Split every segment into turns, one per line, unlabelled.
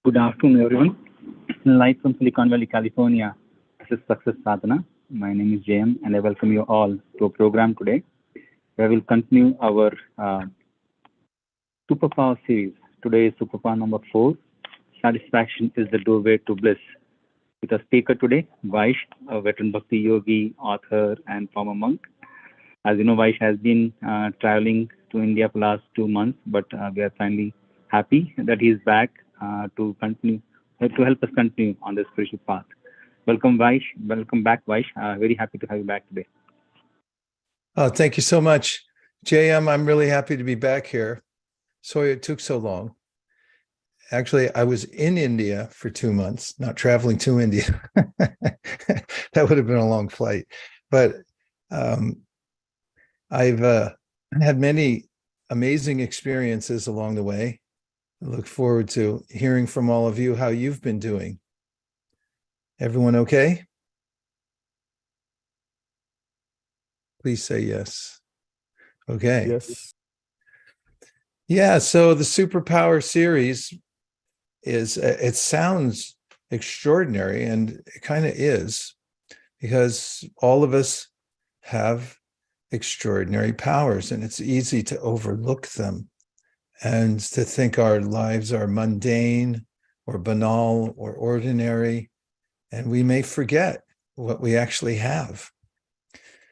Good afternoon, everyone. Live from Silicon Valley, California. This is Success Sadhana. My name is JM, and I welcome you all to a program today where we'll continue our Superpower series. Today is Superpower number 4. Satisfaction is the doorway to bliss. With our speaker today, Vaish, a veteran Bhakti yogi, author, and former monk. As you know, Vaish has been traveling to India for the last 2 months, but we are finally happy that he is back to continue to help us continue on this spiritual path. Welcome, Vaish. Welcome back, Vaish. Very happy to have you back today.
Thank you so much, JM. I'm really happy to be back here. Sorry it took so long. Actually, I was in India for 2 months, not traveling to India. That would have been a long flight. But I've had many amazing experiences along the way. I look forward to hearing from all of you how you've been doing. Everyone okay? Please say yes. Okay.
Yes.
Yeah, so the Superpower series is, it sounds extraordinary, and it kind of is, because all of us have extraordinary powers, and it's easy to overlook them and to think our lives are mundane or banal or ordinary, and we may forget what we actually have.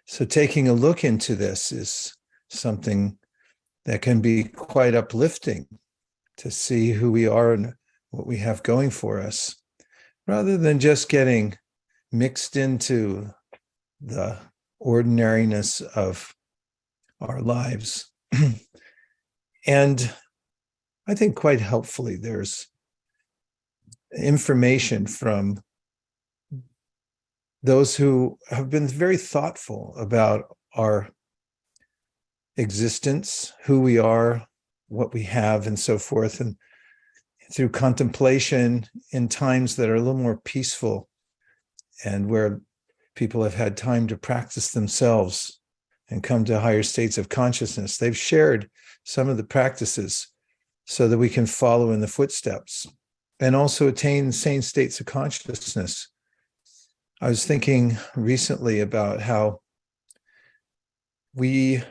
So taking a look into this is something that can be quite uplifting, to see who we are and what we have going for us, rather than just getting mixed into the ordinariness of our lives. And I think quite helpfully, there's information from those who have been very thoughtful about our existence, who we are, what we have, and so forth. And through contemplation in times that are a little more peaceful and where people have had time to practice themselves and come to higher states of consciousness, they've shared some of the practices so that we can follow in the footsteps and also attain sane states of consciousness. I was thinking recently about how we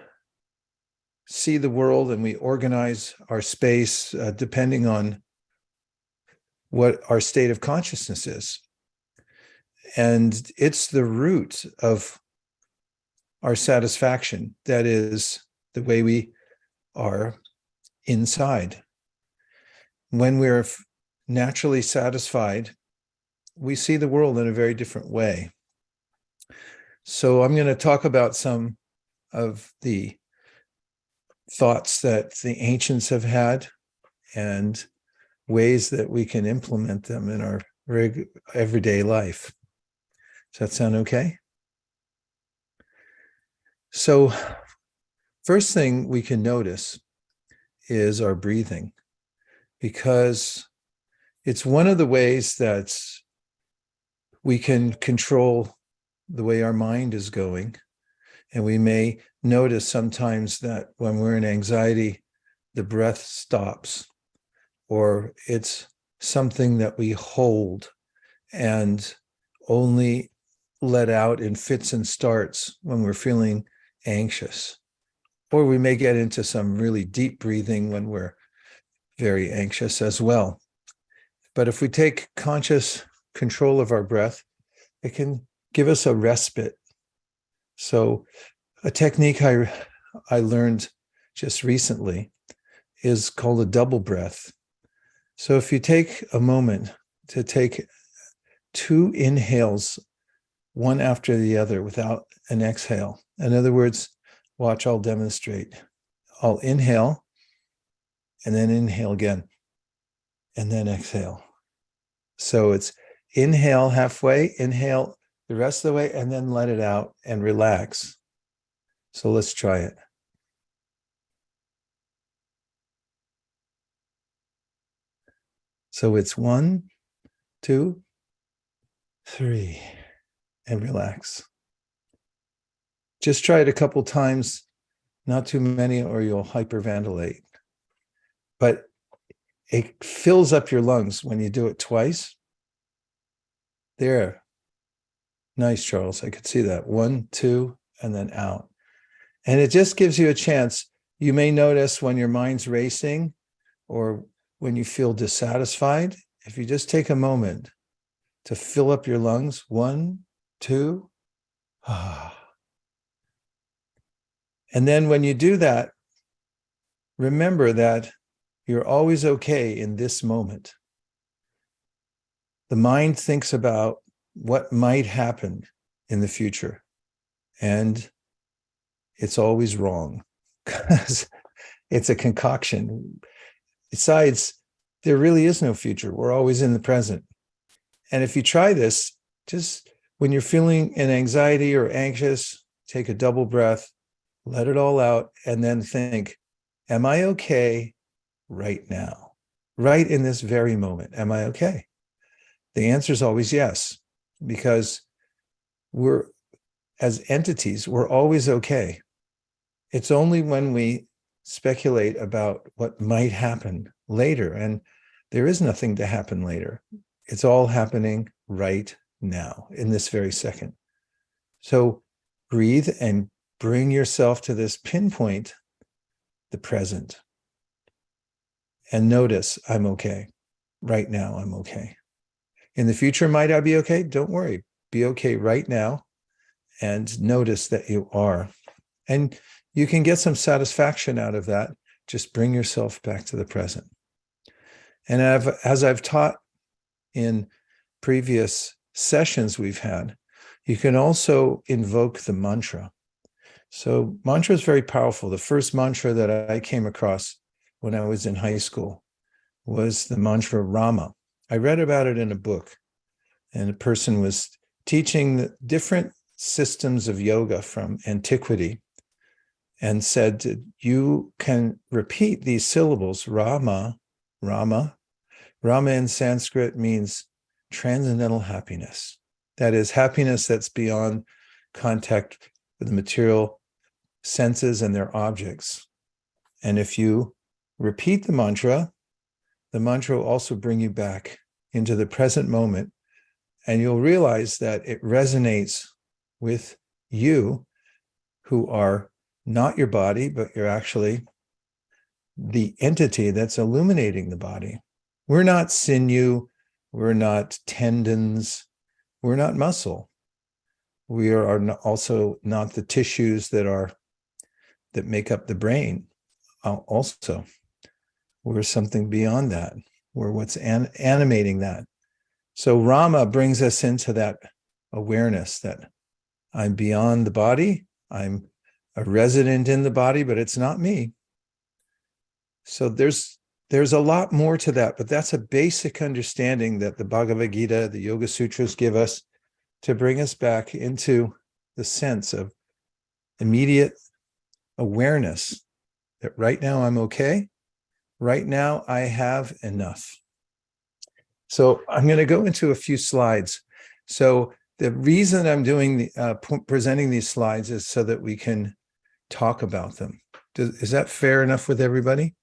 see the world and we organize our space depending on what our state of consciousness is. And it's the root of our satisfaction. That is the way we are inside. When we're naturally satisfied, we see the world in a very different way. So I'm going to talk about some of the thoughts that the ancients have had and ways that we can implement them in our everyday life. Does that sound okay? So first thing we can notice is our breathing, because it's one of the ways that we can control the way our mind is going. And we may notice sometimes that when we're in anxiety, the breath stops, or it's something that we hold and only let out in fits and starts when we're feeling anxious. Or we may get into some really deep breathing when we're very anxious as well. But if we take conscious control of our breath, it can give us a respite. So a technique I learned just recently is called a double breath. So if you take a moment to take 2 inhales, one after the other, without an exhale. In other words, watch, I'll demonstrate. I'll inhale, and then inhale again, and then exhale. So it's inhale halfway, inhale the rest of the way, and then let it out and relax. So let's try it. So it's 1, 2, 3, and relax. Just try it a couple times, not too many, or you'll hyperventilate. But it fills up your lungs when you do it twice. There. Nice, Charles. I could see that. 1, 2, and then out. And it just gives you a chance. You may notice when your mind's racing or when you feel dissatisfied, if you just take a moment to fill up your lungs, 1, 2, and then when you do that, remember that you're always okay in this moment. The mind thinks about what might happen in the future, and it's always wrong because it's a concoction. Besides, there really is no future. We're always in the present. And if you try this, just when you're feeling an anxiety or anxious, take a double breath, let it all out, and then think, am I okay right now? Right in this very moment, am I okay? The answer is always yes, because we're, as entities, we're always okay. It's only when we speculate about what might happen later, and there is nothing to happen later. It's all happening right now, in this very second. So breathe and bring yourself to this pinpoint, the present. And notice, I'm okay. Right now, I'm okay. In the future, might I be okay? Don't worry. Be okay right now and notice that you are. And you can get some satisfaction out of that. Just bring yourself back to the present. And as I've taught in previous sessions we've had, you can also invoke the mantra. So mantra is very powerful. The first mantra that I came across when I was in high school was the mantra Rama. I read about it in a book, and a person was teaching the different systems of yoga from antiquity and said, you can repeat these syllables, Rama, Rama. Rama in Sanskrit means transcendental happiness. That is happiness that's beyond contact with the material senses and their objects. And if you repeat the mantra will also bring you back into the present moment, and you'll realize that it resonates with you, who are not your body, but you're actually the entity that's illuminating the body. We're not sinew, we're not tendons, we're not muscle. We are also not the tissues that make up the brain. Also, we're something beyond that. We're what's animating that. So Rama brings us into that awareness that I'm beyond the body. I'm a resident in the body, but it's not me. So there's a lot more to that, but that's a basic understanding that the Bhagavad Gita, the Yoga Sutras give us to bring us back into the sense of immediate awareness that right now I'm okay. Right now I have enough. So I'm going to go into a few slides. So the reason I'm doing presenting these slides is so that we can talk about them. Is that fair enough with everybody?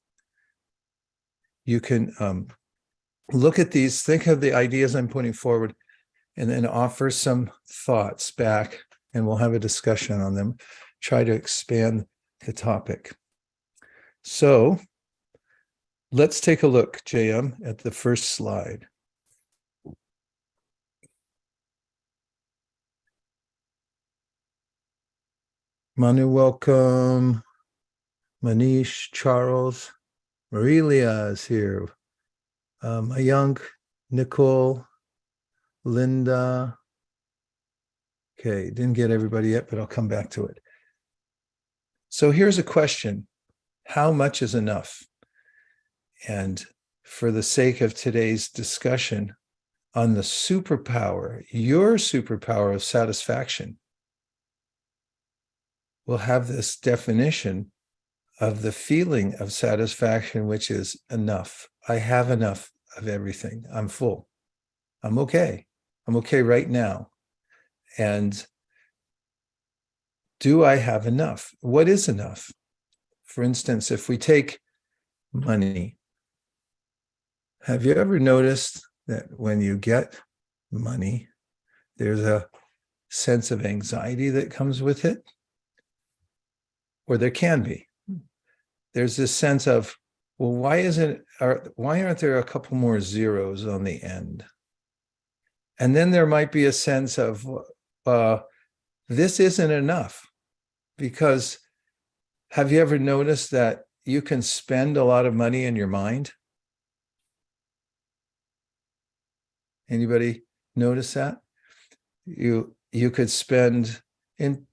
You can look at these, think of the ideas I'm putting forward, and then offer some thoughts back, and we'll have a discussion on them. Try to expand the topic. So let's take a look, JM, at the first slide. Manu, welcome. Manish, Charles, Marilia is here. Mayank, Nicole, Linda. Okay, didn't get everybody yet, but I'll come back to it. So here's a question. How much is enough? And for the sake of today's discussion on the superpower, your superpower of satisfaction, we'll have this definition of the feeling of satisfaction, which is enough. I have enough of everything. I'm full. I'm okay. I'm okay right now. And do I have enough? What is enough? For instance, if we take money, Have you ever noticed that when you get money, there's a sense of anxiety that comes with it? Or there can be. There's this sense of, well, why aren't there a couple more zeros on the end? And then there might be a sense of, this isn't enough. Because have you ever noticed that you can spend a lot of money in your mind? Anybody notice that? You could spend in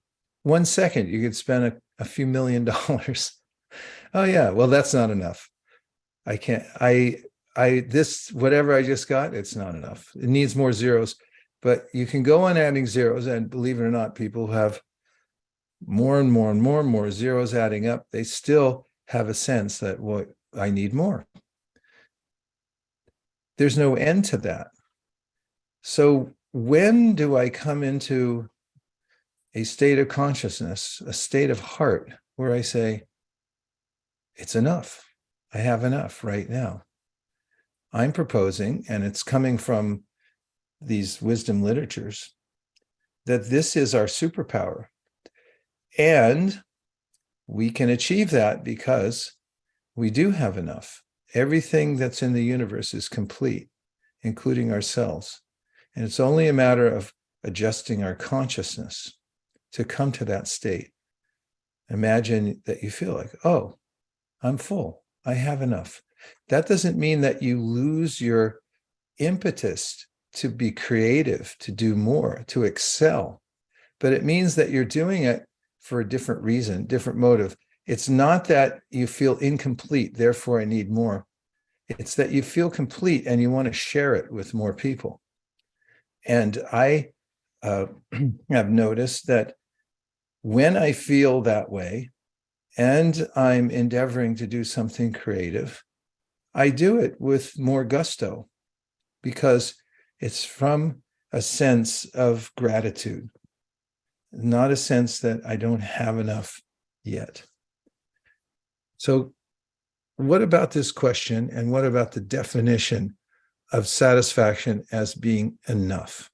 1 second, you could spend a few $1,000,000. Oh yeah, well, that's not enough. I can't, this, whatever I just got, it's not enough. It needs more zeros. But you can go on adding zeros, and believe it or not, people who have more and more and more and more zeros adding up, they still have a sense that, well, I need more. There's no end to that. So when do I come into a state of consciousness, a state of heart, where I say, it's enough. I have enough right now. I'm proposing, and it's coming from these wisdom literatures, that this is our superpower. And we can achieve that because we do have enough. Everything that's in the universe is complete, including ourselves. And it's only a matter of adjusting our consciousness to come to that state. Imagine that you feel like, oh, I'm full. I have enough. That doesn't mean that you lose your impetus to be creative, to do more, to excel. But it means that you're doing it for a different reason, different motive. It's not that you feel incomplete, therefore I need more. It's that you feel complete and you want to share it with more people. And I have noticed that when I feel that way and I'm endeavoring to do something creative, I do it with more gusto because it's from a sense of gratitude, not a sense that I don't have enough yet. So what about this question, and what about the definition of satisfaction as being enough?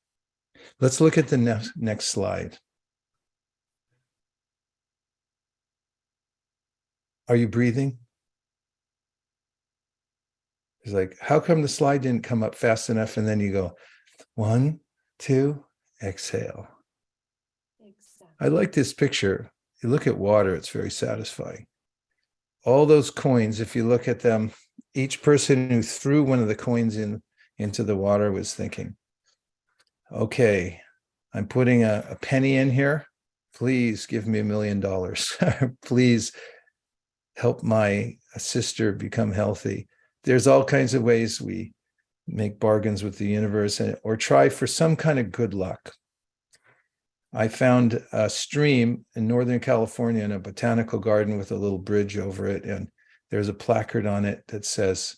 Let's look at the next slide. Are you breathing? It's like, how come the slide didn't come up fast enough? And then you go, 1, 2, exhale. Exactly. I like this picture. You look at water, it's very satisfying. All those coins, if you look at them, each person who threw one of the coins into the water was thinking, okay, I'm putting a penny in here. Please give me $1 million. Please help my sister become healthy. There's all kinds of ways we make bargains with the universe or try for some kind of good luck. I found a stream in Northern California in a botanical garden with a little bridge over it, and there's a placard on it that says,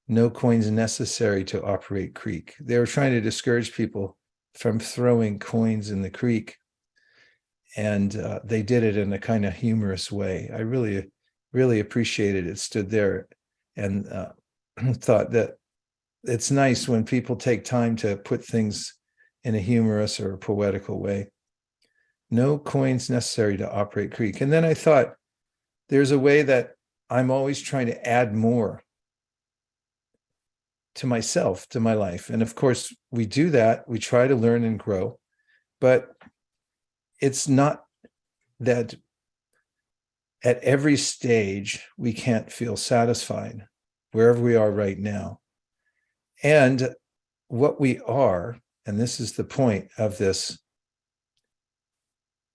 "No coins necessary to operate creek." They were trying to discourage people from throwing coins in the creek, and they did it in a kind of humorous way. I really, really appreciated it. Stood there and thought that it's nice when people take time to put things in a humorous or poetical way. No coins necessary to operate creek. And then I thought, there's a way that I'm always trying to add more to myself, to my life. And of course, we do that. We try to learn and grow. But it's not that at every stage we can't feel satisfied, wherever we are right now. And what we are, and this is the point of this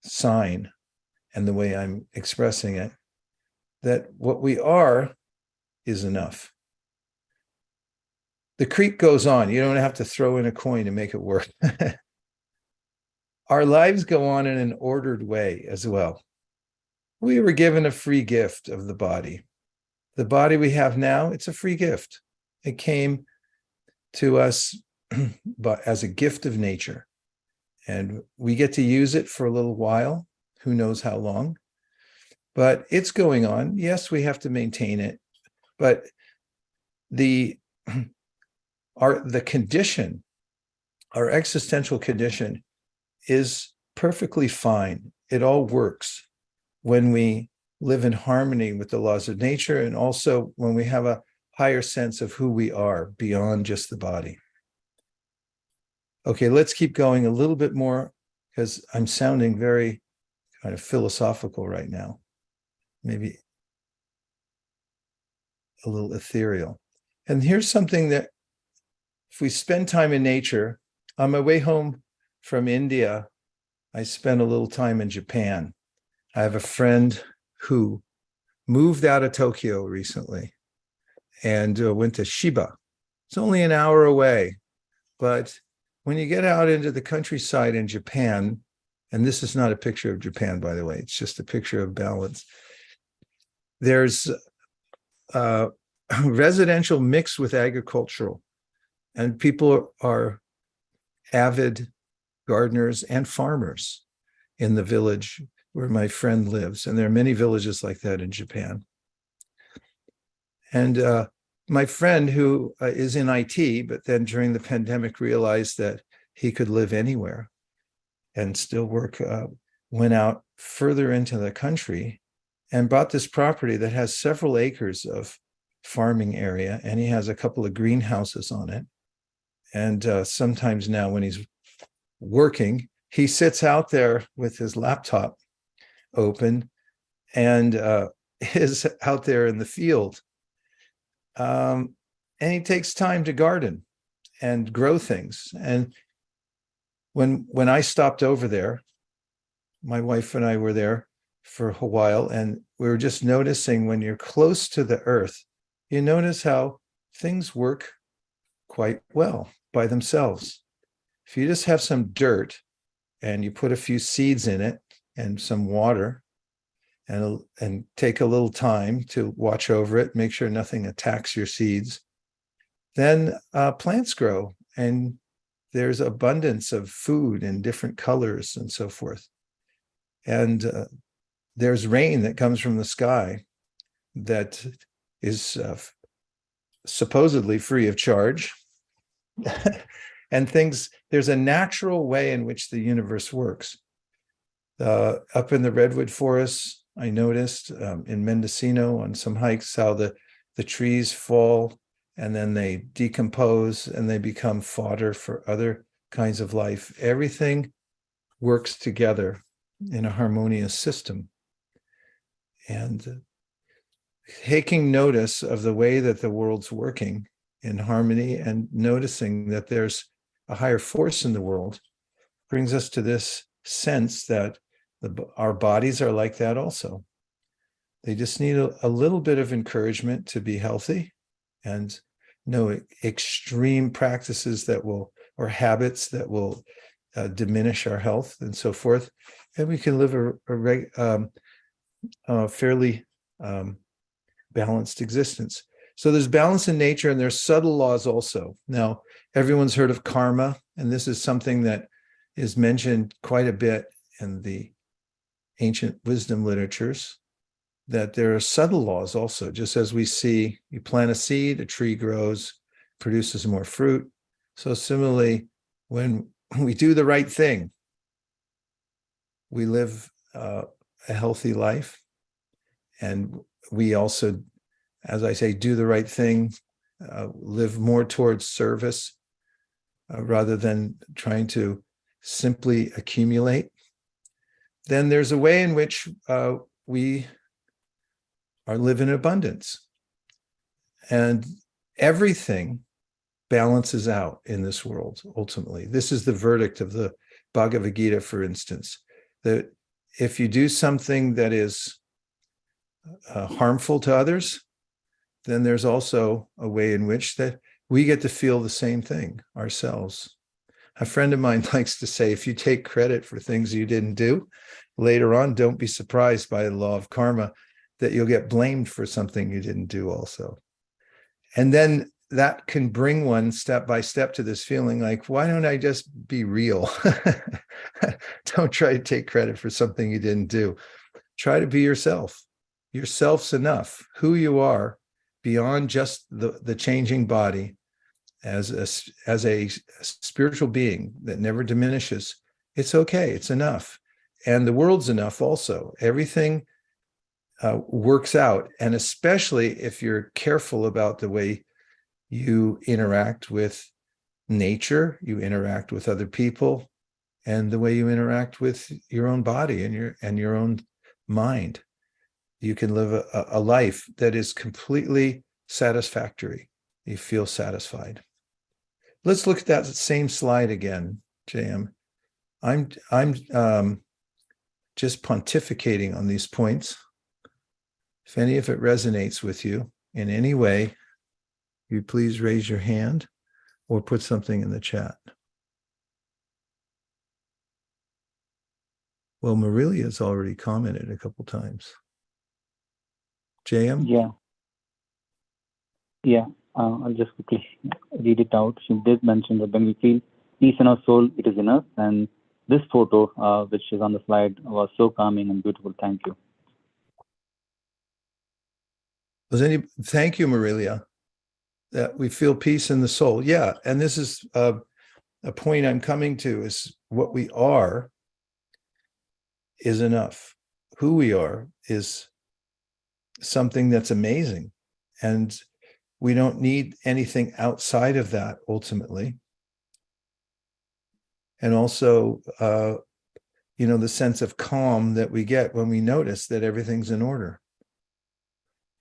sign and the way I'm expressing it, that what we are is enough. The creek goes on. You don't have to throw in a coin to make it work. Our lives go on in an ordered way as well. We were given a free gift of the body. The body we have now, it's a free gift. It came to us but as a gift of nature. And we get to use it for a little while, who knows how long, but it's going on. Yes, we have to maintain it, but the the condition, our existential condition is perfectly fine. It all works when we live in harmony with the laws of nature, and also when we have a higher sense of who we are beyond just the body. Okay, let's keep going a little bit more, because I'm sounding very kind of philosophical right now, maybe a little ethereal. And here's something that, if we spend time in nature, on my way home from India, I spent a little time in Japan. I have a friend who moved out of Tokyo recently and went to Shiba. It's only an hour away, but when you get out into the countryside in Japan, and this is not a picture of Japan, by the way, it's just a picture of balance. There's residential mixed with agricultural, and people are avid gardeners and farmers in the village where my friend lives. And there are many villages like that in Japan. And my friend, who is in IT, but then during the pandemic realized that he could live anywhere and still work, went out further into the country and bought this property that has several acres of farming area, and he has a couple of greenhouses on it. And sometimes now when he's working, he sits out there with his laptop open and is out there in the field. And he takes time to garden and grow things. And when I stopped over there, my wife and I were there for a while, and we were just noticing, when you're close to the earth, you notice how things work quite well by themselves. If you just have some dirt and you put a few seeds in it and some water, and take a little time to watch over it, make sure nothing attacks your seeds, then plants grow, and there's abundance of food in different colors and so forth. And there's rain that comes from the sky that is supposedly free of charge. And there's a natural way in which the universe works. Up in the redwood forests, I noticed in Mendocino on some hikes how the trees fall and then they decompose and they become fodder for other kinds of life. Everything works together in a harmonious system. And taking notice of the way that the world's working in harmony and noticing that there's a higher force in the world brings us to this sense that our bodies are like that also. They just need a little bit of encouragement to be healthy, and no extreme practices or habits that will diminish our health and so forth. And we can live a fairly balanced existence. So there's balance in nature, and there's subtle laws also. Now, everyone's heard of karma, and this is something that is mentioned quite a bit in the ancient wisdom literatures, that there are subtle laws also. Just as we see, you plant a seed, a tree grows, produces more fruit. So similarly, when we do the right thing, we live a healthy life. And we also, as I say, do the right thing, live more towards service rather than trying to simply accumulate. Then there's a way in which we live in abundance. And everything balances out in this world, ultimately. This is the verdict of the Bhagavad Gita, for instance, that if you do something that is harmful to others, then there's also a way in which that we get to feel the same thing ourselves. A friend of mine likes to say, if you take credit for things you didn't do, later on, don't be surprised by the law of karma that you'll get blamed for something you didn't do also. And then that can bring one step by step to this feeling like, why don't I just be real? Don't try to take credit for something you didn't do. Try to be yourself. Yourself's enough. Who you are, beyond just the changing body, as a spiritual being that never diminishes, it's okay. It's enough. And the world's enough also. Everything works out. And especially if you're careful about the way you interact with nature, you interact with other people, and the way you interact with your own body and your own mind. You can live a life that is completely satisfactory. You feel satisfied. Let's look at that same slide again, JM. I'm just pontificating on these points. If any of it resonates with you in any way, you please raise your hand or put something in the chat. Well, Marilia's already commented a couple times. JM?
Yeah. I'll just quickly read it out. She did mention that when we feel peace in our soul, it is in us. And this photo, which is on the slide, was so calming and beautiful. Thank you.
Thank you, Marilia. That we feel peace in the soul. Yeah. And this is a point I'm coming to, is what we are is enough. Who we are is something that's amazing. And we don't need anything outside of that ultimately. And also, the sense of calm that we get when we notice that everything's in order.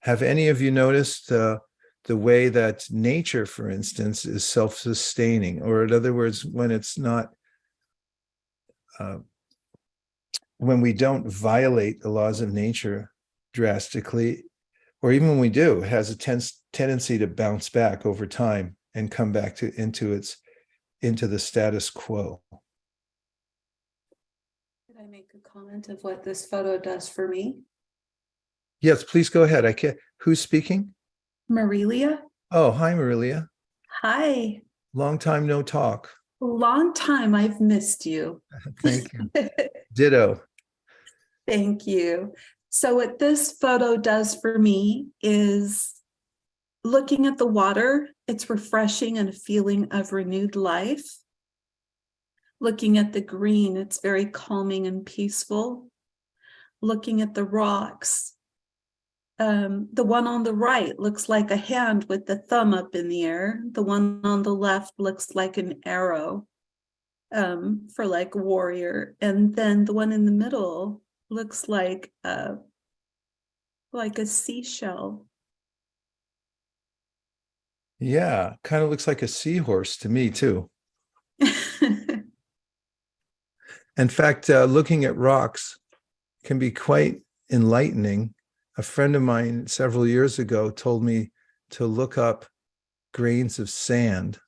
Have any of you noticed the way that nature, for instance, is self-sustaining? Or in other words, when it's not, when we don't violate the laws of nature drastically, or even when we do, it has a tendency to bounce back over time and come back into the status quo.
Could I make a comment of what this photo does for me?
Yes, please go ahead. Who's speaking?
Marilia.
Oh, hi, Marilia.
Hi.
Long time no talk.
Long time. I've missed you.
Thank you. Ditto.
Thank you. So what this photo does for me is looking at the water. It's refreshing and a feeling of renewed life. Looking at the green, it's very calming and peaceful. Looking at the rocks, the one on the right looks like a hand with the thumb up in the air. The one on the left looks like an arrow, for like a warrior. And then the one in the middle looks like a seashell.
Yeah, kind of looks like a seahorse to me too. In fact, looking at rocks can be quite enlightening. A friend of mine several years ago told me to look up grains of sand.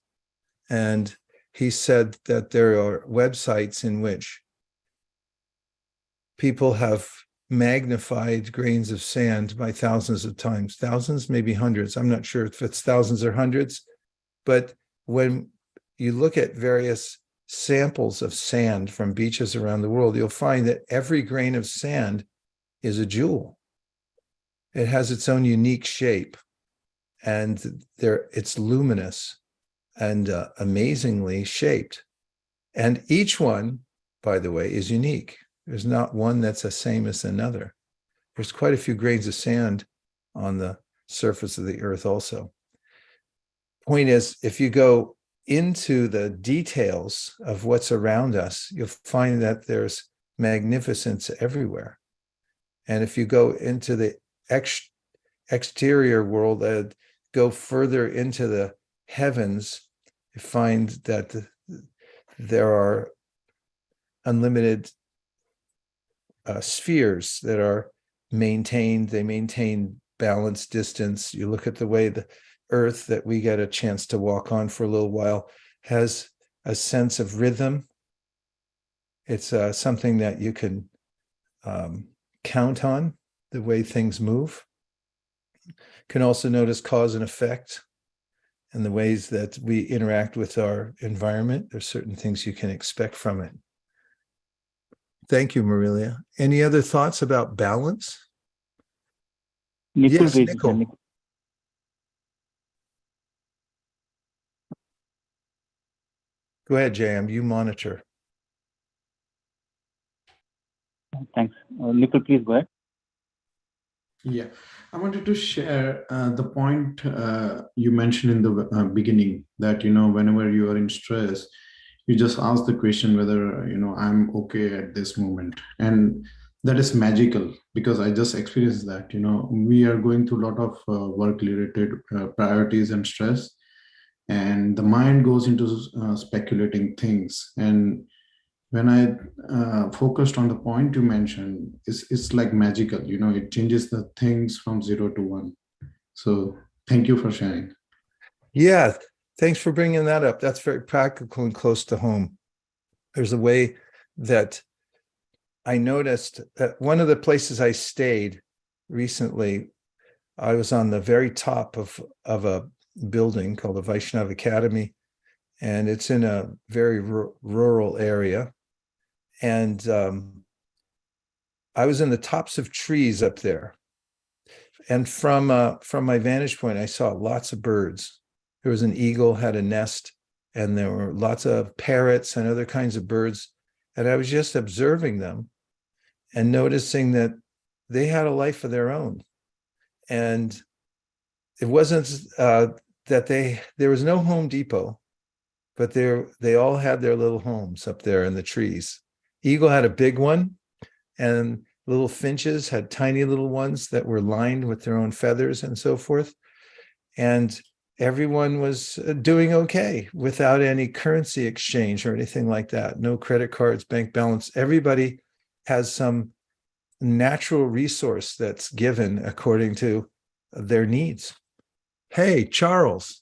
And he said that there are websites in which people have magnified grains of sand by thousands of times, thousands, maybe hundreds. I'm not sure if it's thousands or hundreds, but when you look at various samples of sand from beaches around the world, you'll find that every grain of sand is a jewel. It has its own unique shape, and it's luminous and amazingly shaped. And each one, by the way, is unique. There's not one that's the same as another. There's quite a few grains of sand on the surface of the earth also. Point is, if you go into the details of what's around us, you'll find that there's magnificence everywhere. And if you go into the exterior world, go further into the heavens, you find that there are unlimited spheres that are maintained. They maintain balance, distance. You look at the way the earth that we get a chance to walk on for a little while has a sense of rhythm. It's something that you can count on, the way things move. Can also notice cause and effect and the ways that we interact with our environment. There's certain things you can expect from it. Thank you, Marilia. Any other thoughts about balance?
Nicole
Yes,
raised his
Nicole.
hand.
Go ahead, JM, you monitor.
Thanks. Nikhil, please go ahead.
Yeah, I wanted to share the point you mentioned in the beginning that, whenever you are in stress, you just ask the question whether, I'm okay at this moment. And that is magical because I just experienced that, we are going through a lot of work related priorities and stress, and the mind goes into speculating things. And when I focused on the point you mentioned, it's like magical, it changes the things from 0 to 1. So thank you for sharing.
Yeah, thanks for bringing that up. That's very practical and close to home. There's a way that I noticed that one of the places I stayed recently, I was on the very top of a building called the Vaishnav Academy, and it's in a very rural area. And I was in the tops of trees up there. And from my vantage point, I saw lots of birds. There was an eagle, had a nest, and there were lots of parrots and other kinds of birds. And I was just observing them and noticing that they had a life of their own. And it wasn't that there was no Home Depot, but they all had their little homes up there in the trees. Eagle had a big one, and little finches had tiny little ones that were lined with their own feathers and so forth. And everyone was doing okay without any currency exchange or anything like that. No credit cards, bank balance. Everybody has some natural resource that's given according to their needs. Hey, Charles,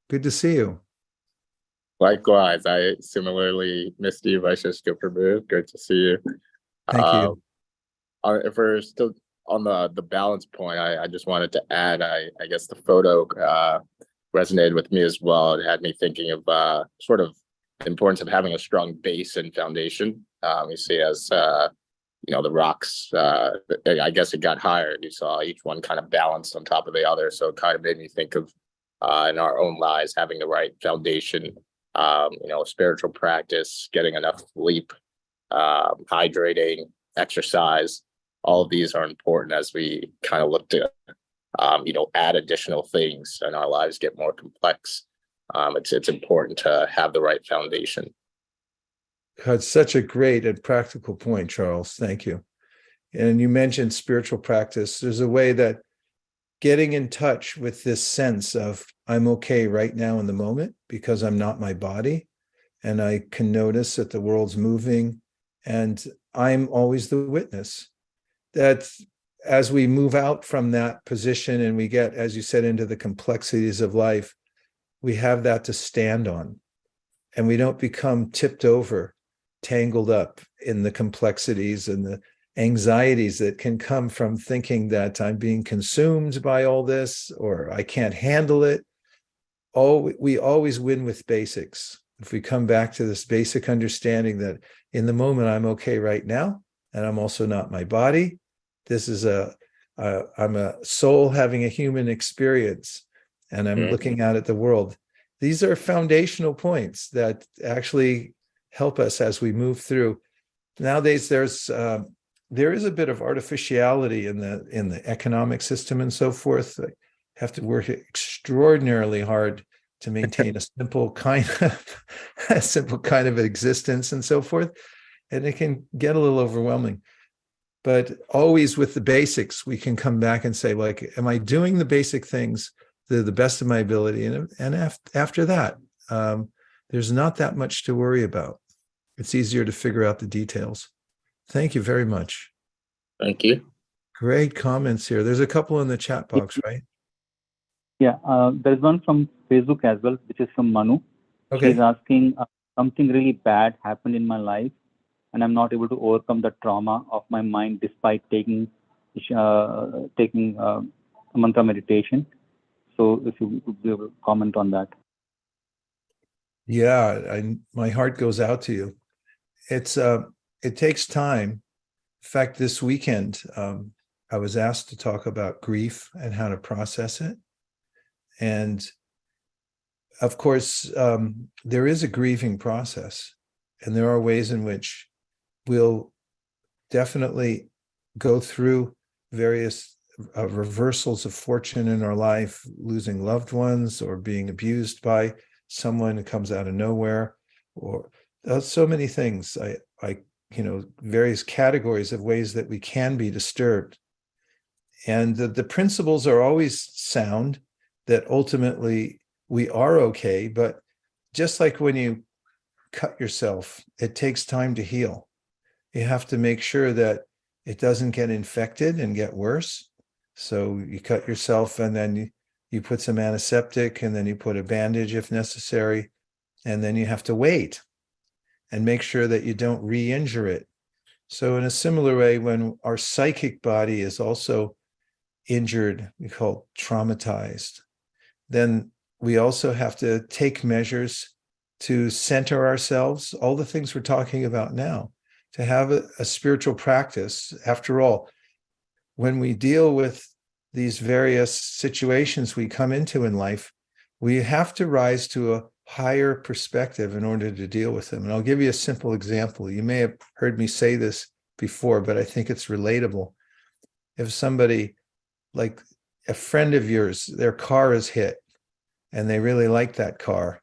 good to see you.
Likewise, I similarly missed you, Vaishnav Prabhu. Good to see you.
Thank you.
If we're still on the balance point, I just wanted to add, I guess the photo resonated with me as well. It had me thinking of sort of the importance of having a strong base and foundation. You see as, the rocks, I guess it got higher and you saw each one kind of balanced on top of the other. So it kind of made me think of in our own lives, having the right foundation, spiritual practice, getting enough sleep, hydrating, exercise. All of these are important as we kind of look to, add additional things and our lives get more complex. It's important to have the right foundation.
That's such a great and practical point, Charles. Thank you. And you mentioned spiritual practice. There's a way that getting in touch with this sense of I'm okay right now in the moment because I'm not my body, and I can notice that the world's moving and I'm always the witness. That as we move out from that position and we get, as you said, into the complexities of life, we have that to stand on, and we don't become tipped over, tangled up in the complexities and the anxieties that can come from thinking that I'm being consumed by all this or I can't handle it. We always win with basics. If we come back to this basic understanding that in the moment I'm okay right now, and I'm also not my body. This is I'm a soul having a human experience, and I'm looking out at the world. These are foundational points that actually help us as we move through. Nowadays, there is a bit of artificiality in the economic system and so forth. I have to work extraordinarily hard to maintain a simple kind of existence and so forth, and it can get a little overwhelming. But always with the basics, we can come back and say, like, am I doing the basic things to the best of my ability? And after that, there's not that much to worry about. It's easier to figure out the details. Thank you very much.
Thank you.
Great comments here. There's a couple in the chat box, right?
Yeah, there's one from Facebook as well, which is from Manu.
Okay.
She's asking, something really bad happened in my life, and I'm not able to overcome the trauma of my mind despite taking mantra meditation. So if you would be able to comment on that.
Yeah, my heart goes out to you. It takes time. In fact, this weekend, I was asked to talk about grief and how to process it. And of course, there is a grieving process, and there are ways in which we'll definitely go through various reversals of fortune in our life, losing loved ones or being abused by someone who comes out of nowhere, or so many things. Various categories of ways that we can be disturbed. And the principles are always sound, that ultimately we are okay. But just like when you cut yourself, it takes time to heal. You have to make sure that it doesn't get infected and get worse. So you cut yourself, and then you put some antiseptic, and then you put a bandage if necessary. And then you have to wait and make sure that you don't re-injure it. So in a similar way, when our psychic body is also injured, we call it traumatized, then we also have to take measures to center ourselves, all the things we're talking about now, to have a spiritual practice. After all, when we deal with these various situations we come into in life, we have to rise to a higher perspective in order to deal with them. And I'll give you a simple example. You may have heard me say this before, but I think it's relatable. If somebody, like a friend of yours, their car is hit and they really like that car,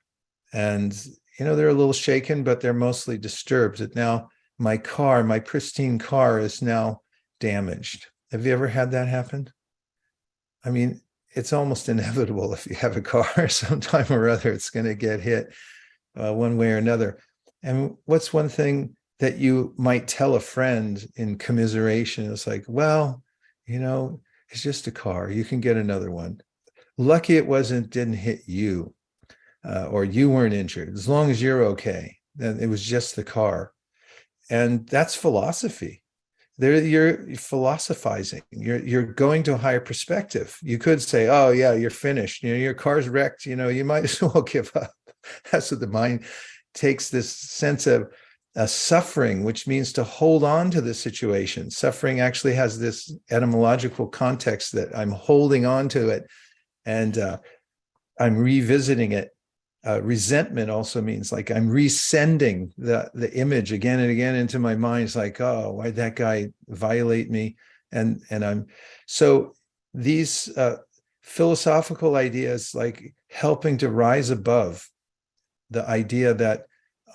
and they're a little shaken, but they're mostly disturbed that now my pristine car is now damaged. Have you ever had that happen? I mean, it's almost inevitable. If you have a car, sometime or other, it's going to get hit one way or another. And what's one thing that you might tell a friend in commiseration? It's like, well, it's just a car. You can get another one. Lucky it didn't hit you, or you weren't injured. As long as you're okay, then it was just the car. And that's philosophy. You're philosophizing. You're going to a higher perspective. You could say, "Oh yeah, you're finished. Your car's wrecked. You might as well give up." That's what the mind takes, this sense of suffering, which means to hold on to the situation. Suffering actually has this etymological context that I'm holding on to it, and I'm revisiting it. Resentment also means like I'm resending the image again and again into my mind. It's like, oh, why'd that guy violate me? And I'm so these philosophical ideas, like helping to rise above the idea that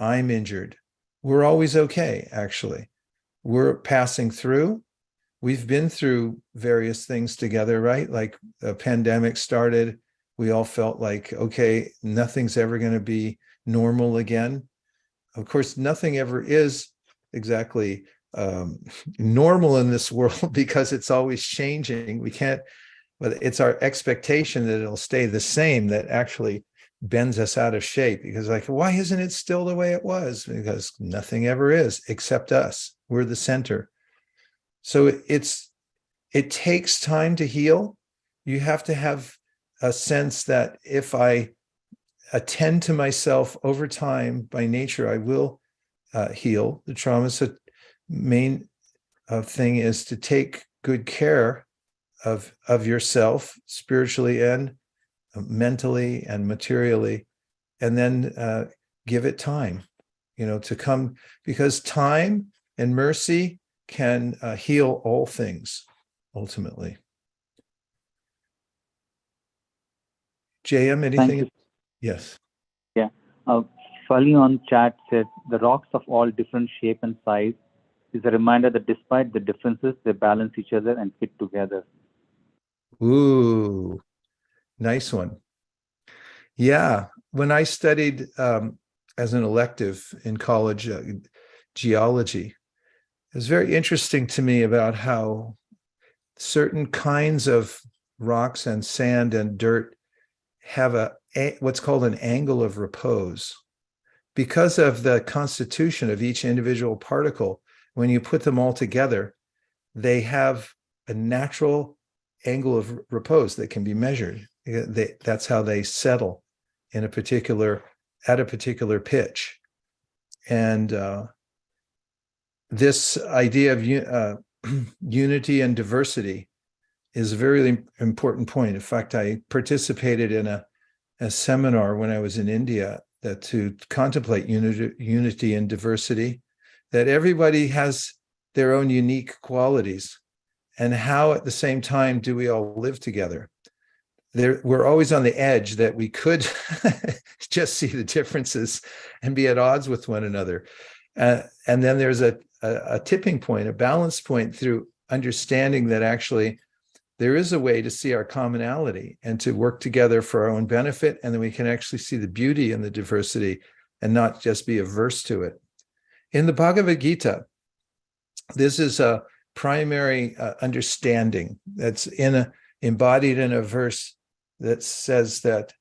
I'm injured. We're always okay, actually. We're passing through. We've been through various things together, right? Like a pandemic started. We all felt like, okay, nothing's ever going to be normal again. Of course, nothing ever is exactly normal in this world because it's always changing. We can't, but it's our expectation that it'll stay the same that actually bends us out of shape. Because like, why isn't it still the way it was? Because nothing ever is except us. We're the center. So it takes time to heal. You have to have a sense that if I attend to myself over time, by nature, I will heal the trauma. So main thing is to take good care of yourself spiritually and mentally and materially, and then give it time, to come, because time and mercy can heal all things ultimately. JM, anything?
Thank you.
Yes.
Yeah. Fali on chat said, the rocks of all different shape and size is a reminder that despite the differences, they balance each other and fit together.
Ooh, nice one. Yeah. When I studied as an elective in college, geology, it was very interesting to me about how certain kinds of rocks and sand and dirt have what's called an angle of repose. Because of the constitution of each individual particle, when you put them all together, they have a natural angle of repose that can be measured. That's how they settle at a particular pitch. And this idea of unity and diversity is a very important point. In fact, I participated in a seminar when I was in India that to contemplate unity and diversity, that everybody has their own unique qualities, and how at the same time do we all live together? We're always on the edge that we could just see the differences and be at odds with one another. And then there's a tipping point, a balance point through understanding that actually there is a way to see our commonality and to work together for our own benefit. And then we can actually see the beauty in the diversity and not just be averse to it. In the Bhagavad Gita, this is a primary understanding that's embodied in a verse that says that,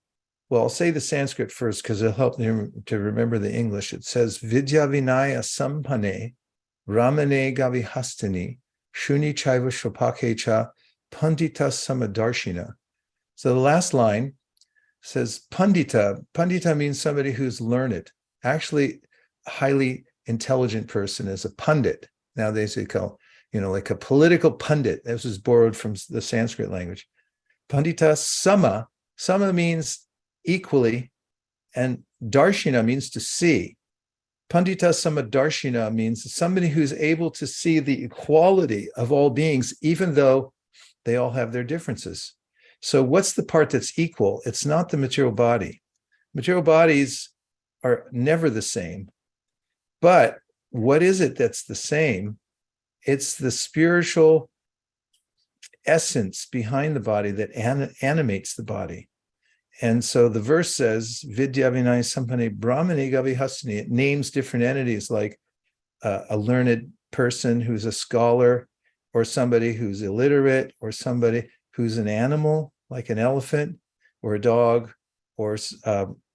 well, I'll say the Sanskrit first because it'll help me to remember the English. It says, Vidya Vinaya Sampane, Ramane Gavihastani, Shuni Chaiva Shopakecha, Pandita Samadarshina. So the last line says Pandita. Pandita means somebody who's learned. Actually, a highly intelligent person is a pundit. Nowadays they call, like a political pundit. This is borrowed from the Sanskrit language. Pandita Sama. Sama means equally, and Darshina means to see. Pandita Samadarshina means somebody who's able to see the equality of all beings, even though they all have their differences. So what's the part that's equal? It's not the material body. Material bodies are never the same. But what is it that's the same? It's the spiritual essence behind the body that animates the body. And so the verse says, Vidya Vinaya Sampane Brahmane Gavihastani. It names different entities like a learned person who's a scholar, or somebody who's illiterate, or somebody who's an animal, like an elephant, or a dog, or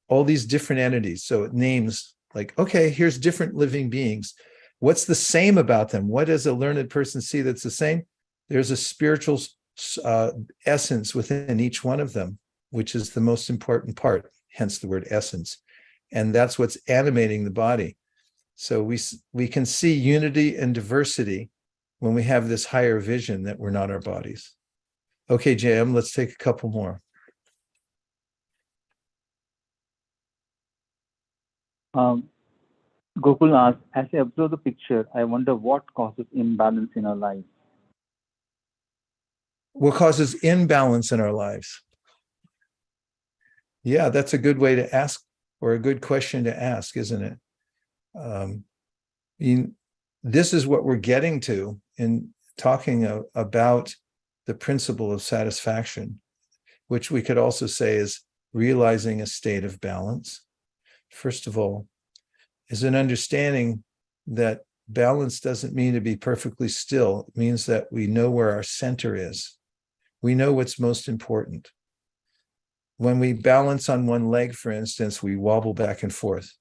all these different entities. So it names like, okay, here's different living beings. What's the same about them? What does a learned person see that's the same? There's a spiritual essence within each one of them, which is the most important part, hence the word essence. And that's what's animating the body. So we can see unity and diversity when we have this higher vision that we're not our bodies. Okay, JM, let's take a couple more.
Gokul asks, as I observe the picture, I wonder what causes imbalance in our lives.
What causes imbalance in our lives? Yeah, that's a good way to ask, or a good question to ask, isn't it? This is what we're getting to in talking about the principle of satisfaction, which we could also say is realizing a state of balance. First of all, is an understanding that balance doesn't mean to be perfectly still. It means that we know where our center is. We know what's most important. When we balance on one leg, for instance, we wobble back and forth.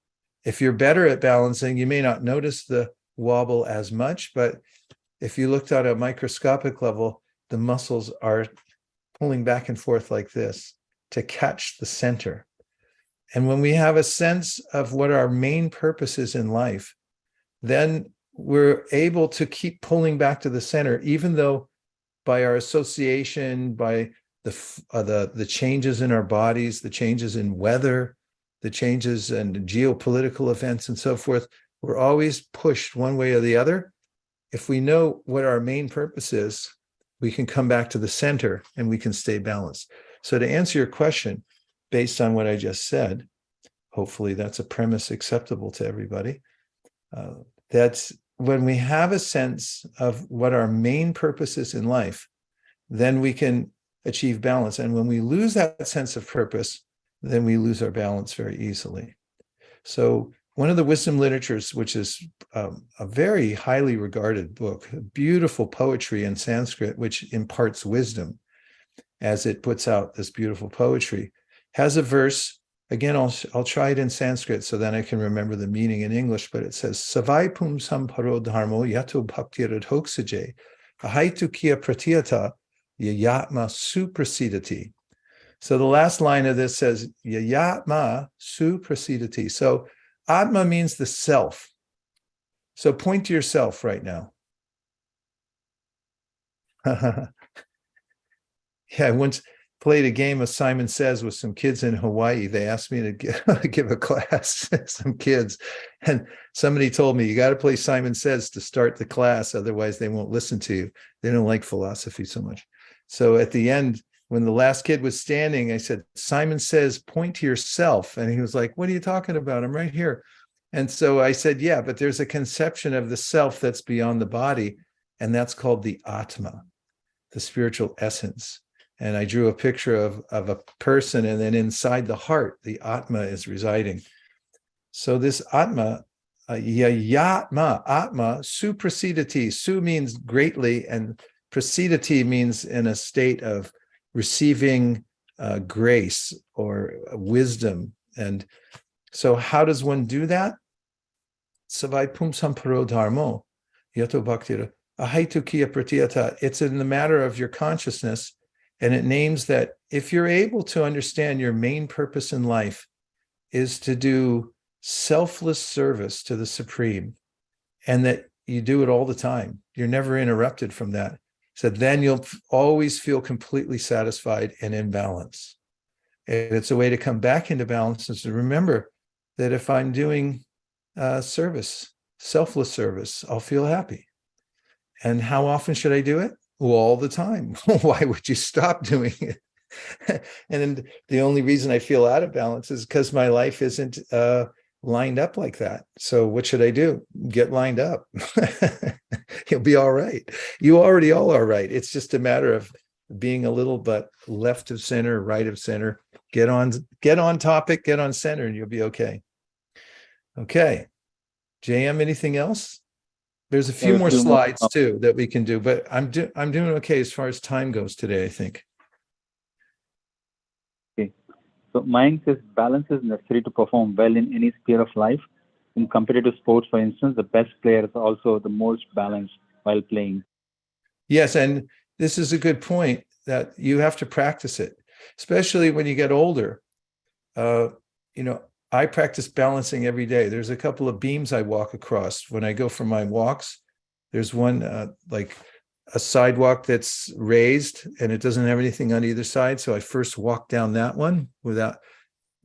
If you're better at balancing, you may not notice the wobble as much, but if you looked at a microscopic level, the muscles are pulling back and forth like this to catch the center. And when we have a sense of what our main purpose is in life, then we're able to keep pulling back to the center, even though by our association, by the changes in our bodies, the changes in weather, the changes in geopolitical events and so forth, we're always pushed one way or the other. If we know what our main purpose is, we can come back to the center and we can stay balanced. So to answer your question, based on what I just said, hopefully that's a premise acceptable to everybody. That's when we have a sense of what our main purpose is in life, then we can achieve balance. And when we lose that sense of purpose, then we lose our balance very easily. So one of the wisdom literatures, which is a very highly regarded book, beautiful poetry in Sanskrit, which imparts wisdom as it puts out this beautiful poetry, has a verse. Again, I'll try it in Sanskrit so then I can remember the meaning in English, but it says, Savai pum samparo dharmo yato bhaktiradhoksaje, ahaitu kia pratyata yayatma suprasidati. So the last line of this says, yayatma suprasidati. So Atma means the self. So point to yourself right now. Yeah, once played a game of Simon Says with some kids in Hawaii. They asked me to give a class to some kids. And somebody told me, you got to play Simon Says to start the class. Otherwise, they won't listen to you. They don't like philosophy so much. So at the end, when the last kid was standing, I said, Simon Says, point to yourself. And he was like, what are you talking about? I'm right here. And so I said, yeah, but there's a conception of the self that's beyond the body. And that's called the Atma, the spiritual essence. And I drew a picture of a person, and then inside the heart, the Atma is residing. So this Atma, Yatma, Atma, su prasidati. Su means greatly, and prasidati means in a state of receiving grace or wisdom. And so how does one do that? Savai pumsam paro dharmo, yato bhaktira, ahaitu kiya pratyata. It's in the matter of your consciousness, and it names that if you're able to understand your main purpose in life is to do selfless service to the Supreme, and that you do it all the time, you're never interrupted from that, so then you'll always feel completely satisfied and in balance. And it's a way to come back into balance, is to remember that if I'm doing service, selfless service, I'll feel happy. And how often should I do it? Well, all the time. Why would you stop doing it? And the only reason I feel out of balance is because my life isn't lined up like that. So what should I do? Get lined up. You'll be all right. You already all are right. It's just a matter of being a little but left of center, right of center. Get on topic, get on center, and you'll be okay. Okay. JM, anything else? There's a few more slides too that we can do, but I'm doing okay as far as time goes today, I think.
Okay. So mine says balance is necessary to perform well in any sphere of life. In competitive sports, for instance, the best player is also the most balanced while playing.
Yes, and this is a good point that you have to practice it, especially when you get older. I practice balancing every day. There's a couple of beams I walk across when I go for my walks. There's one like a sidewalk that's raised and it doesn't have anything on either side. So I first walk down that one without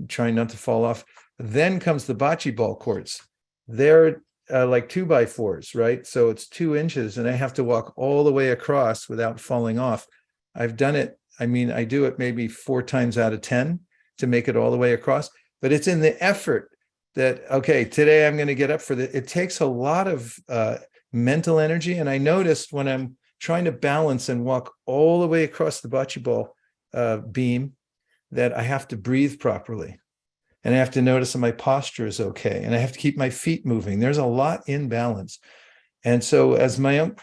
trying not to fall off. Then comes the bocce ball courts. They're like 2x4s, right? So it's 2 inches and I have to walk all the way across without falling off. I've done it. I mean, I do it maybe 4 times out of 10 to make it all the way across. But it's in the effort that, okay, today I'm going to get up for it takes a lot of mental energy. And I noticed when I'm trying to balance and walk all the way across the bocce ball beam that I have to breathe properly. And I have to notice that my posture is okay. And I have to keep my feet moving. There's a lot in balance. And so as Mayank,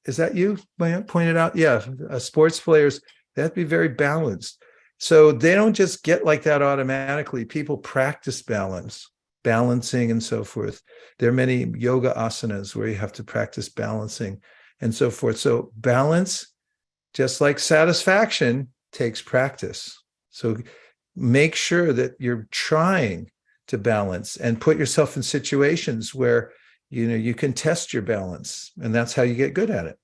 is that you, Mayank, pointed out? Yeah, sports players, they have to be very balanced. So they don't just get like that automatically. People practice balancing and so forth. There are many yoga asanas where you have to practice balancing and so forth. So balance, just like satisfaction, takes practice. So make sure that you're trying to balance and put yourself in situations where you can test your balance, and that's how you get good at it.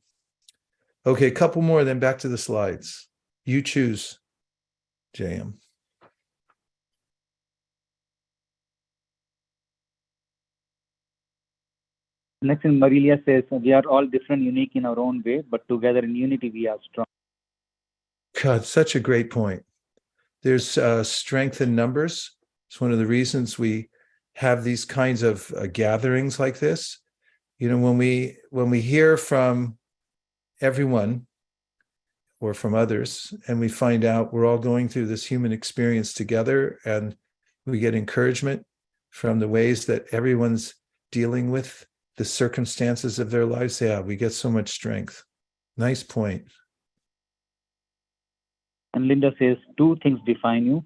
Okay, a couple more, then back to the slides. You choose. JM.
Next in Marilia says, we are all different, unique in our own way, but together in unity we are strong.
God, such a great point. There's strength in numbers. It's one of the reasons we have these kinds of gatherings like this. When we hear from everyone or from others, and we find out we're all going through this human experience together, and we get encouragement from the ways that everyone's dealing with the circumstances of their lives. Yeah, we get so much strength. Nice point.
And Linda says, 2 things define you: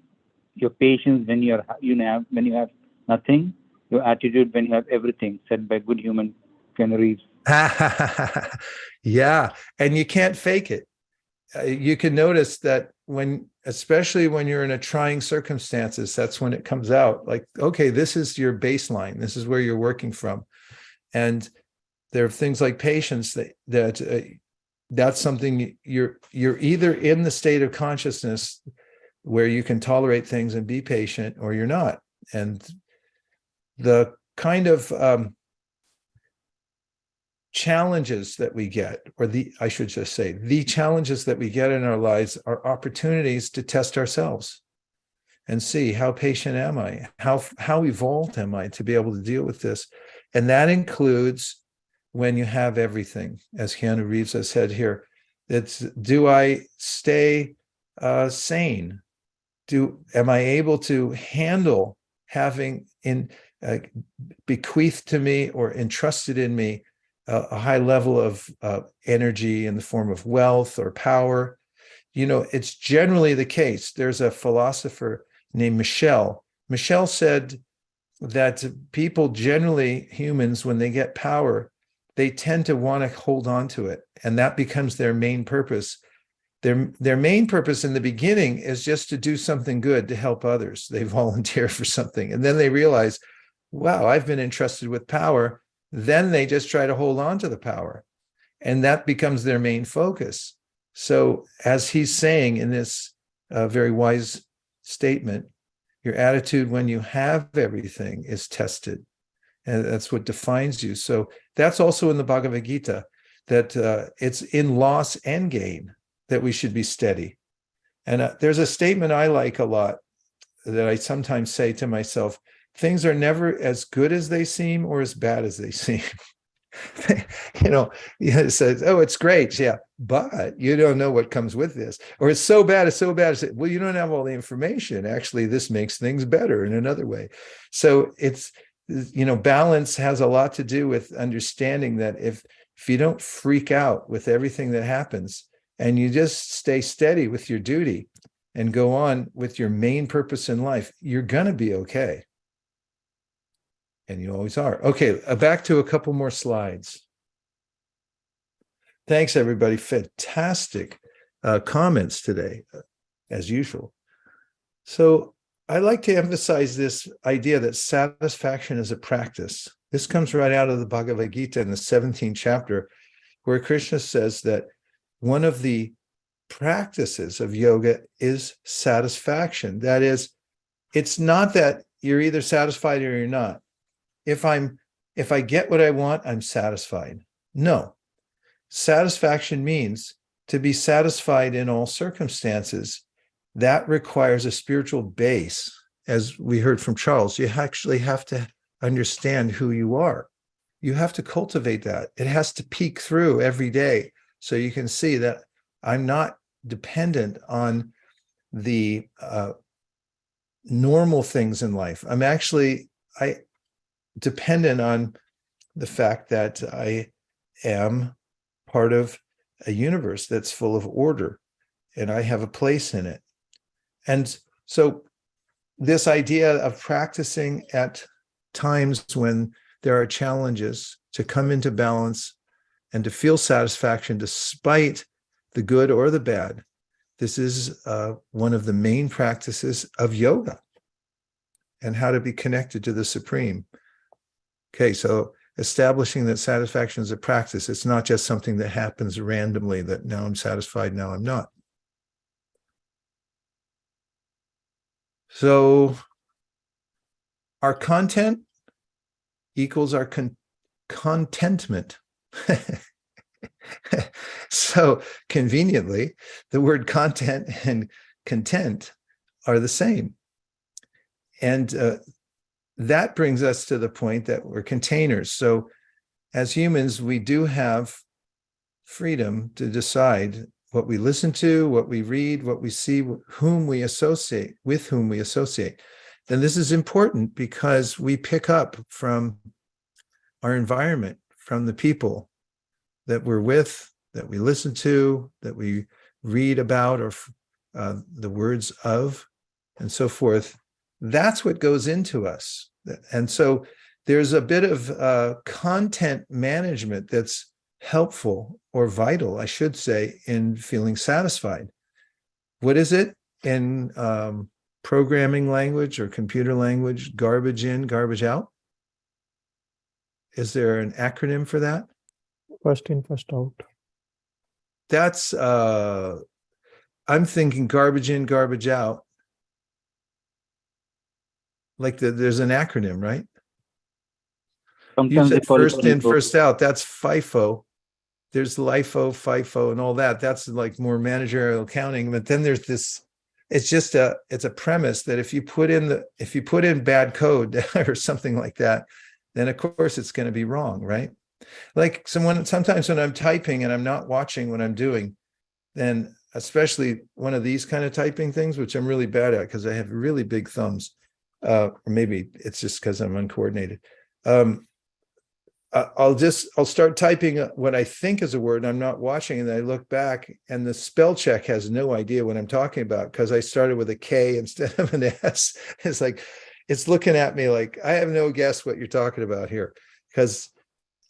your patience when you have nothing, your attitude when you have everything. Said by good human Ken Reeves.
Yeah, and you can't fake it. You can notice that especially when you're in a trying circumstances, that's when it comes out. Like, okay, this is your baseline. This is where you're working from. And there are things like patience that that's something you're either in the state of consciousness where you can tolerate things and be patient, or you're not. And the kind of challenges that we get, or I should just say, the challenges that we get in our lives are opportunities to test ourselves and see, how patient am I? How evolved am I to be able to deal with this? And that includes when you have everything, as Keanu Reeves has said here. It's, do I stay sane? Am I able to handle having bequeathed to me or entrusted in me a high level of energy in the form of wealth or power? It's generally the case. There's a philosopher named Michel. Michel said that people generally, humans, when they get power, they tend to want to hold on to it. And that becomes their main purpose. Their main purpose in the beginning is just to do something good to help others. They volunteer for something. And then they realize, wow, I've been entrusted with power. Then they just try to hold on to the power. And that becomes their main focus. So as he's saying in this very wise statement, your attitude when you have everything is tested. And that's what defines you. So that's also in the Bhagavad Gita, that it's in loss and gain that we should be steady. And there's a statement I like a lot that I sometimes say to myself: things are never as good as they seem or as bad as they seem. It says, oh, it's great. Yeah. But you don't know what comes with this. Or it's so bad, it's so bad. Well, you don't have all the information. Actually, this makes things better in another way. So it's, balance has a lot to do with understanding that if you don't freak out with everything that happens, and you just stay steady with your duty and go on with your main purpose in life, you're going to be okay. And you always are. Okay, back to a couple more slides. Thanks, everybody. Fantastic comments today, as usual. So I like to emphasize this idea that satisfaction is a practice. This comes right out of the Bhagavad Gita in the 17th chapter, where Krishna says that one of the practices of yoga is satisfaction. That is, it's not that you're either satisfied or you're not. If I get what I want, I'm satisfied. No. Satisfaction means to be satisfied in all circumstances. That requires a spiritual base. As we heard from Charles, you actually have to understand who you are. You have to cultivate that. It has to peek through every day so you can see that I'm not dependent on the normal things in life. I'm dependent on the fact that I am part of a universe that's full of order, and I have a place in it. And so this idea of practicing at times when there are challenges to come into balance and to feel satisfaction despite the good or the bad, this is one of the main practices of yoga and how to be connected to the Supreme. Okay, so establishing that satisfaction is a practice. It's not just something that happens randomly, that now I'm satisfied, now I'm not. So our content equals our contentment. So conveniently, the word content and content are the same. And that brings us to the point that we're containers. So as humans, we do have freedom to decide what we listen to, what we read, what we see, with whom we associate. And this is important because we pick up from our environment, from the people that we're with, that we listen to, that we read about, or the words of, and so forth. That's what goes into us. And so there's a bit of content management that's helpful, or vital, I should say, in feeling satisfied. What is it in programming language or computer language? Garbage in, garbage out? Is there an acronym for that?
First in, first out.
that's I'm thinking garbage in, garbage out. Like there's an acronym, right? You
Sometimes they
said
call it
first in,
FIFO.
first out. That's FIFO. There's LIFO, FIFO, and all that. That's like more managerial accounting. But then there's this. It's just it's a premise that if you put in bad code or something like that, then of course it's going to be wrong, right? Like sometimes when I'm typing and I'm not watching what I'm doing, then especially one of these kind of typing things, which I'm really bad at because I have really big thumbs, or maybe it's just because I'm uncoordinated. I'll start typing what I think is a word, and I'm not watching, and I look back, and the spell check has no idea what I'm talking about because I started with a K instead of an S. It's like it's looking at me like I have no guess what you're talking about here, because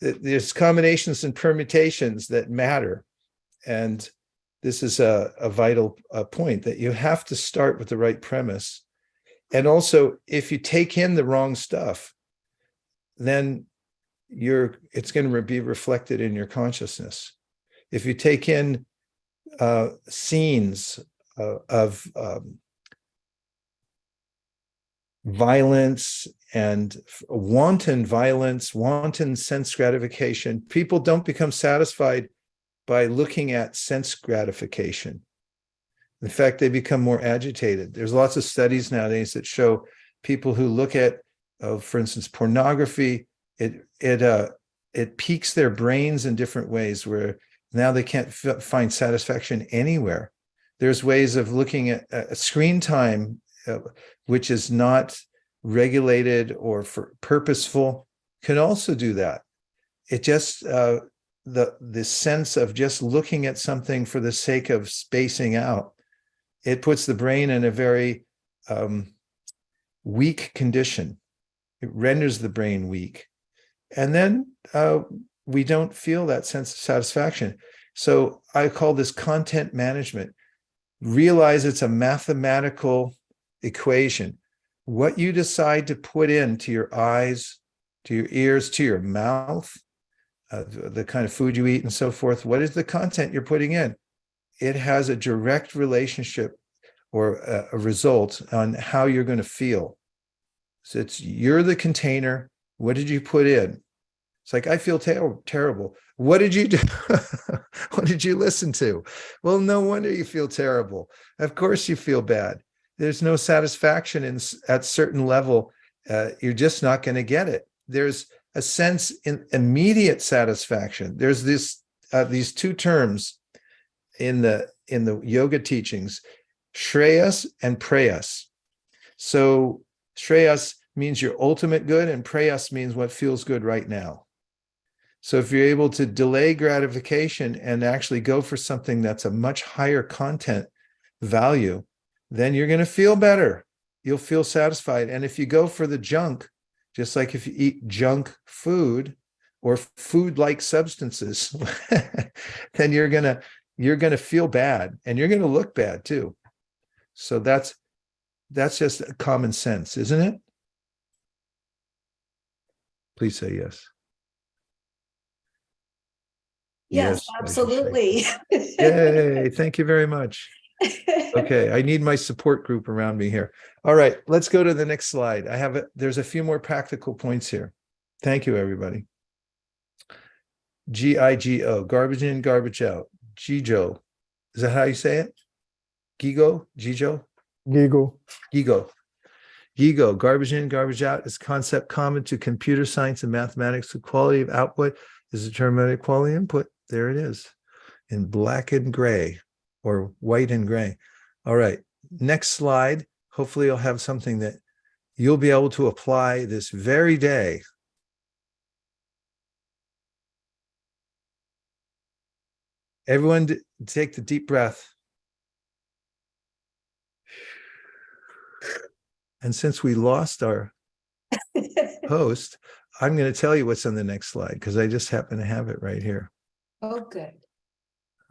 there's combinations and permutations that matter, and this is a vital point that you have to start with the right premise, and also if you take in the wrong stuff, then it's going to be reflected in your consciousness. If you take in scenes of violence and wanton violence, wanton sense gratification, people don't become satisfied by looking at sense gratification. In fact, they become more agitated. There's lots of studies nowadays that show people who look at, for instance, pornography, it piques their brains in different ways where now they can't find satisfaction anywhere. There's ways of looking at screen time, which is not regulated or purposeful, can also do that. It just the sense of just looking at something for the sake of spacing out, it puts the brain in a very weak condition. It renders the brain weak. And then we don't feel that sense of satisfaction. So I call this content management. Realize it's a mathematical equation. What you decide to put into your eyes, to your ears, to your mouth, the kind of food you eat and so forth, what is the content you're putting in? It has a direct relationship or a result on how you're going to feel. So you're the container. What did you put in? It's like, I feel terrible. What did you do? What did you listen to? Well, no wonder you feel terrible. Of course you feel bad. There's no satisfaction at certain level. You're just not going to get it. There's a sense in immediate satisfaction. There's these two terms in the yoga teachings, shreyas and preyas. So shreyas means your ultimate good, and preyas means what feels good right now. So if you're able to delay gratification and actually go for something that's a much higher content value, then you're going to feel better. You'll feel satisfied. And if you go for the junk, just like if you eat junk food or food-like substances, then you're going to feel bad, and you're going to look bad too. So that's just common sense, isn't it? Please say yes.
Yes, absolutely.
Yay, thank you very much. Okay, I need my support group around me here. All right, let's go to the next slide. There's a few more practical points here. Thank you, everybody. GIGO, garbage in, garbage out. Gijo, is that how you say it? Gigo, Gijo? Gigo. Gigo, garbage in, garbage out, is a concept common to computer science and mathematics. The quality of output is determined by quality input. There it is, in black and gray, or white and gray. All right, next slide. Hopefully you'll have something that you'll be able to apply this very day. Everyone take the deep breath. And since we lost our host, I'm going to tell you what's on the next slide because I just happen to have it right here.
Oh, good.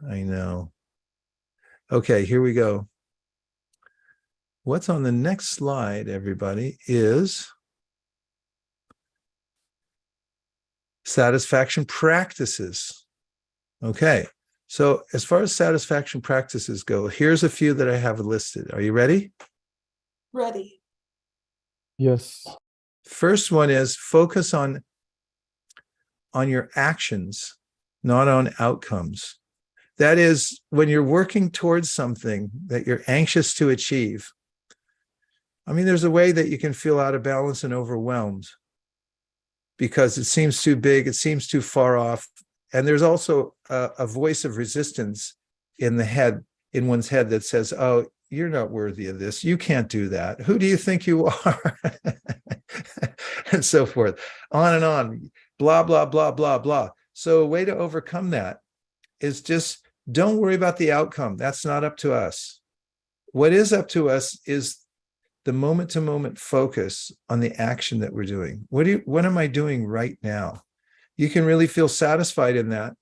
I know. Okay, here we go. What's on the next slide, everybody, is satisfaction practices. Okay, So as far as satisfaction practices go, here's a few that I have listed. Are you ready?
Ready.
Yes.
First one is focus on your actions, not on outcomes. That is, when you're working towards something that you're anxious to achieve, I mean, there's a way that you can feel out of balance and overwhelmed because it seems too big, it seems too far off. And there's also a voice of resistance in one's head that says, oh, you're not worthy of this. You can't do that. Who do you think you are? And so forth, on and on, blah, blah, blah, blah, blah. So a way to overcome that is just don't worry about the outcome. That's not up to us. What is up to us is the moment-to-moment focus on the action that we're doing. What am I doing right now? You can really feel satisfied in that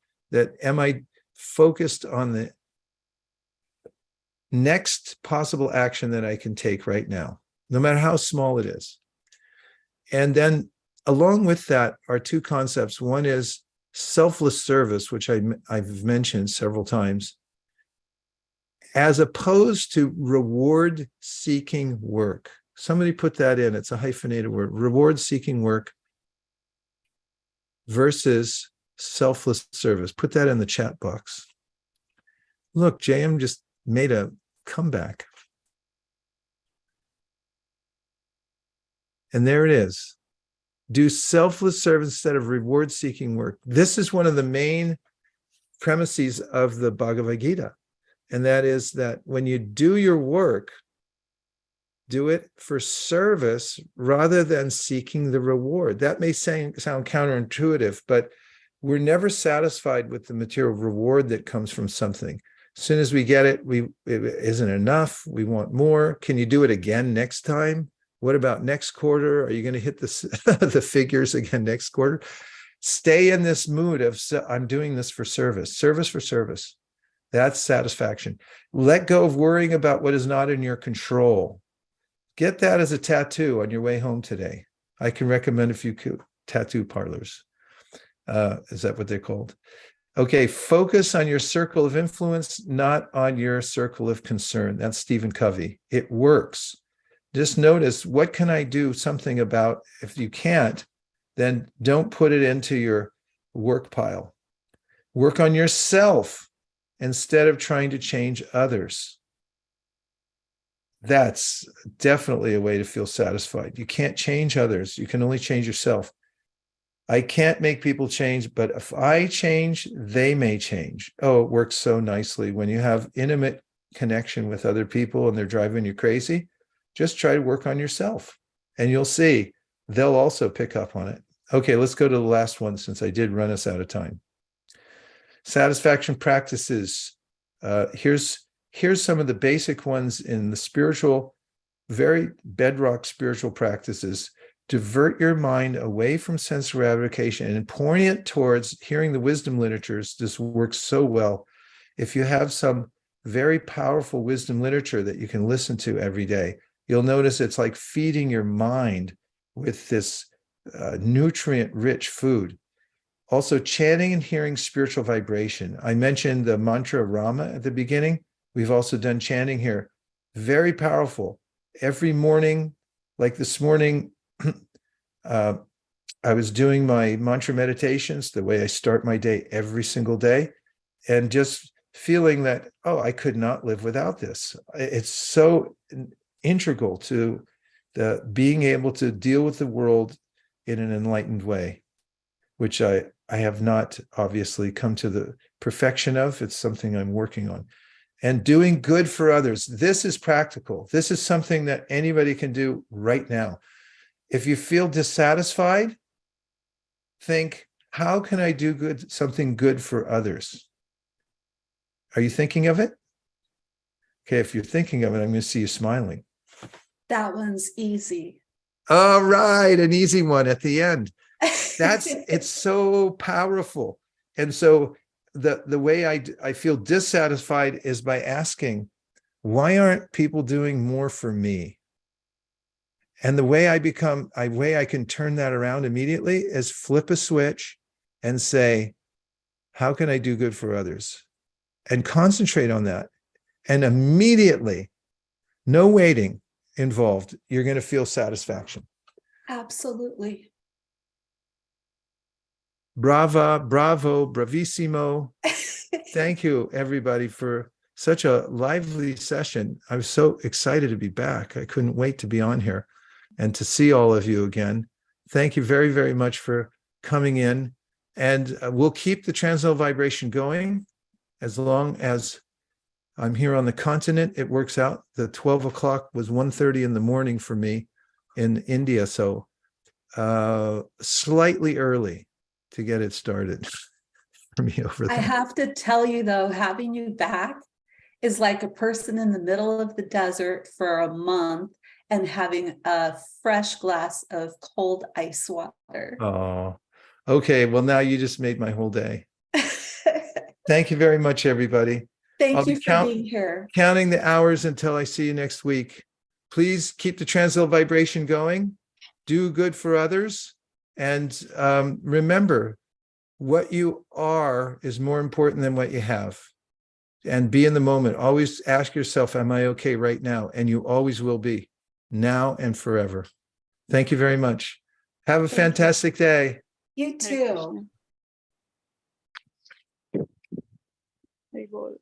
am I focused on the next possible action that I can take right now, no matter how small it is. And then along with that are two concepts. One is selfless service, which I've mentioned several times, as opposed to reward-seeking work. Somebody put that in. It's a hyphenated word. Reward-seeking work versus selfless service. Put that in the chat box. Look, JM just made a comeback. And there it is. Do selfless service instead of reward-seeking work. This is one of the main premises of the Bhagavad Gita. And that is that when you do your work, do it for service rather than seeking the reward. That may sound counterintuitive, but we're never satisfied with the material reward that comes from something. As soon as we get it, it isn't enough. We want more. Can you do it again next time? What about next quarter? Are you going to hit the figures again next quarter? Stay in this mood of, I'm doing this for service for service. That's satisfaction. Let go of worrying about what is not in your control. Get that as a tattoo on your way home today. I can recommend a few tattoo parlors. Is that what they're called? Okay, focus on your circle of influence, not on your circle of concern. That's Stephen Covey. It works. Just notice, what can I do something about? If you can't, then don't put it into your work pile. Work on yourself instead of trying to change others. That's definitely a way to feel satisfied. You can't change others. You can only change yourself. I can't make people change, but if I change, they may change. Oh, it works so nicely. When you have intimate connection with other people and they're driving you crazy, just try to work on yourself and you'll see they'll also pick up on it. Okay, let's go to the last one since I did run us out of time. Satisfaction practices. Here's some of the basic ones in the spiritual, very bedrock spiritual practices. Divert your mind away from sense gratification and pouring it towards hearing the wisdom literatures. This works so well. If you have some very powerful wisdom literature that you can listen to every day, you'll notice it's like feeding your mind with this nutrient-rich food. Also, chanting and hearing spiritual vibration. I mentioned the mantra Rama at the beginning. We've also done chanting here. Very powerful. Every morning, like this morning, I was doing my mantra meditations, the way I start my day every single day, and just feeling that, oh, I could not live without this. It's so integral to the being able to deal with the world in an enlightened way, which I have not obviously come to the perfection of. It's something I'm working on. And doing good for others. This is practical. This is something that anybody can do right now. If you feel dissatisfied, think, how can I do something good for others? Are you thinking of it? Okay, if you're thinking of it, I'm going to see you smiling.
That one's easy.
All right, an easy one at the end. It's so powerful. And so the way I feel dissatisfied is by asking, why aren't people doing more for me? And the way I can turn that around immediately is flip a switch and say, how can I do good for others? and concentrate on that. And immediately, no waiting involved, you're going to feel satisfaction.
Absolutely.
Brava, bravo, bravissimo. Thank you, everybody, for such a lively session. I was so excited to be back. I couldn't wait to be on here and to see all of you again. Thank you very, very much for coming in. And we'll keep the transcendental vibration going as long as I'm here on the continent. It works out. The 12 o'clock was 1:30 in the morning for me in India. So slightly early to get it started for me over
I
there.
have to tell you though, having you back is like a person in the middle of the desert for a month and having a fresh glass of cold ice water.
Oh, okay. Well, now you just made my whole day. Thank you very much, everybody.
Thank
I'll
you
be
for being here.
counting the hours until I see you next week. Please keep the transcendental vibration going. Do good for others. And remember, what you are is more important than what you have. And be in the moment. Always ask yourself, am I okay right now? And you always will be, now and forever. Thank you very much. Have a fantastic day.
You too.
Very good.